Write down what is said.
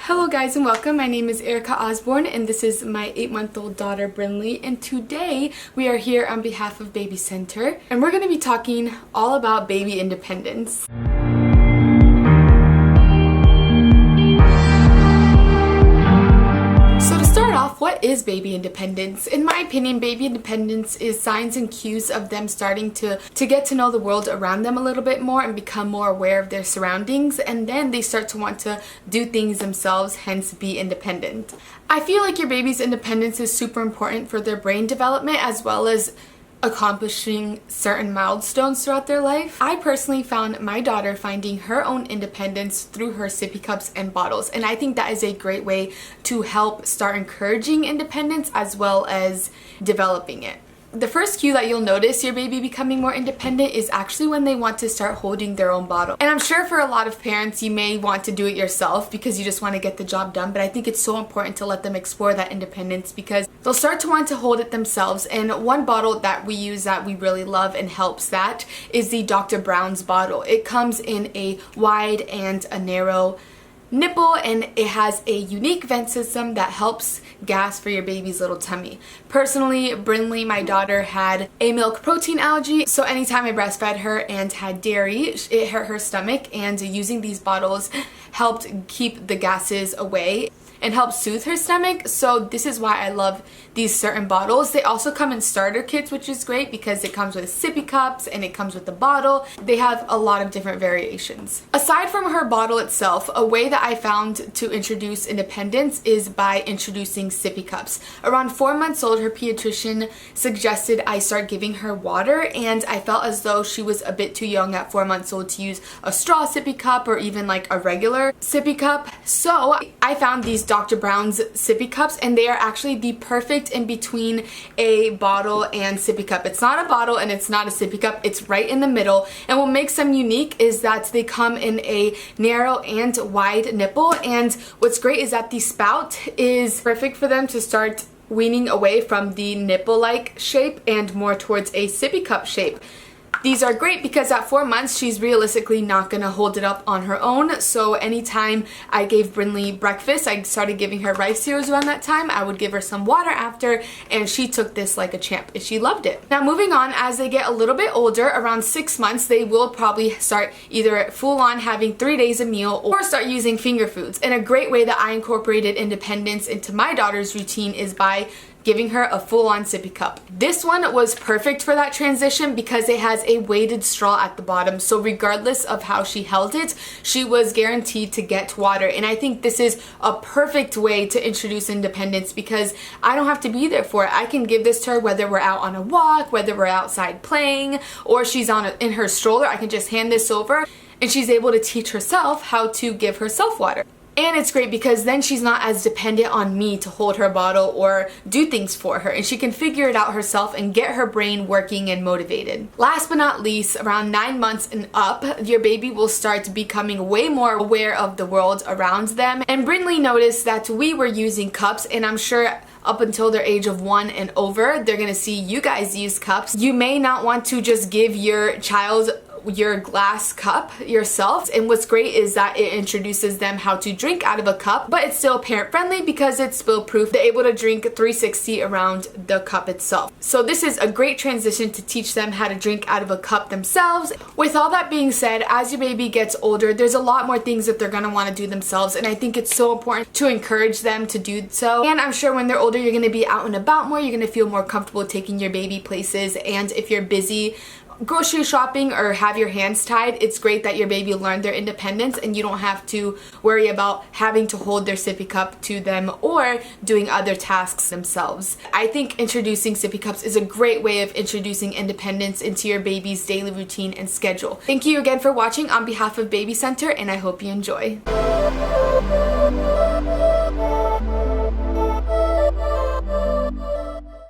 Hello guys and welcome. My name is Erica Osborne and this is my 8-month-old daughter Brinley, and today we are here on behalf of BabyCenter and we're going to be talking all about baby independence. What is baby independence? In my opinion, baby independence is signs and cues of them starting to get to know the world around them a little bit more and become more aware of their surroundings, and then they start to want to do things themselves, hence be independent. I feel like your baby's independence is super important for their brain development as well as accomplishing certain milestones throughout their life. I personally found my daughter finding her own independence through her sippy cups and bottles, and I think that is a great way to help start encouraging independence as well as developing it. The first cue that you'll notice your baby becoming more independent is actually when they want to start holding their own bottle. And I'm sure for a lot of parents you may want to do it yourself because you just want to get the job done, but I think it's so important to let them explore that independence because they'll start to want to hold it themselves. And one bottle that we use that we really love and helps that is the Dr. Brown's bottle. It comes in a wide and a narrow nipple, and it has a unique vent system that helps gas for your baby's little tummy. Personally, Brinley, my daughter, had a milk protein allergy, so anytime I breastfed her and had dairy, it hurt her stomach, and using these bottles helped keep the gases away and help soothe her stomach. So this is why I love these certain bottles. They also come in starter kits, which is great because it comes with sippy cups and it comes with the bottle. They have a lot of different variations. Aside from her bottle itself, a way that I found to introduce independence is by introducing sippy cups. Around 4 months old, her pediatrician suggested I start giving her water, and I felt as though she was a bit too young at 4 months old to use a straw sippy cup or even like a regular sippy cup. So I found these Dr. Brown's sippy cups, and they are actually the perfect in between a bottle and sippy cup. It's not a bottle and it's not a sippy cup, it's right in the middle. And what makes them unique is that they come in a narrow and wide nipple, and what's great is that the spout is perfect for them to start weaning away from the nipple-like shape and more towards a sippy cup shape. These are great because at 4 months she's realistically not going to hold it up on her own, so anytime I gave Brinley breakfast, I started giving her rice cereals around that time, I would give her some water after, and she took this like a champ and she loved it. Now moving on, as they get a little bit older, around 6 months, they will probably start either full on having 3 days a meal or start using finger foods. And a great way that I incorporated independence into my daughter's routine is by giving her a full-on sippy cup. This one was perfect for that transition because it has a weighted straw at the bottom, so regardless of how she held it, she was guaranteed to get water. And I think this is a perfect way to introduce independence because I don't have to be there for it. I can give this to her whether we're out on a walk, whether we're outside playing, or she's in her stroller. I can just hand this over and she's able to teach herself how to give herself water. And it's great because then she's not as dependent on me to hold her bottle or do things for her, and she can figure it out herself and get her brain working and motivated. Last but not least, around 9 months and up, your baby will start becoming way more aware of the world around them. And Brinley noticed that we were using cups, and I'm sure up until their age of 1 and over, they're gonna see you guys use cups. You may not want to just give your child your glass cup yourself, and what's great is that it introduces them how to drink out of a cup, but it's still parent friendly because it's spill proof. They're able to drink 360 around the cup itself. So this is a great transition to teach them how to drink out of a cup themselves. With all that being said, as your baby gets older, there's a lot more things that they're going to want to do themselves, and I think it's so important to encourage them to do so. And I'm sure when they're older, you're going to be out and about more, you're going to feel more comfortable taking your baby places, and if you're busy grocery shopping or have your hands tied, it's great that your baby learned their independence and you don't have to worry about having to hold their sippy cup to them or doing other tasks themselves. I think introducing sippy cups is a great way of introducing independence into your baby's daily routine and schedule. Thank you again for watching on behalf of BabyCenter, and I hope you enjoy.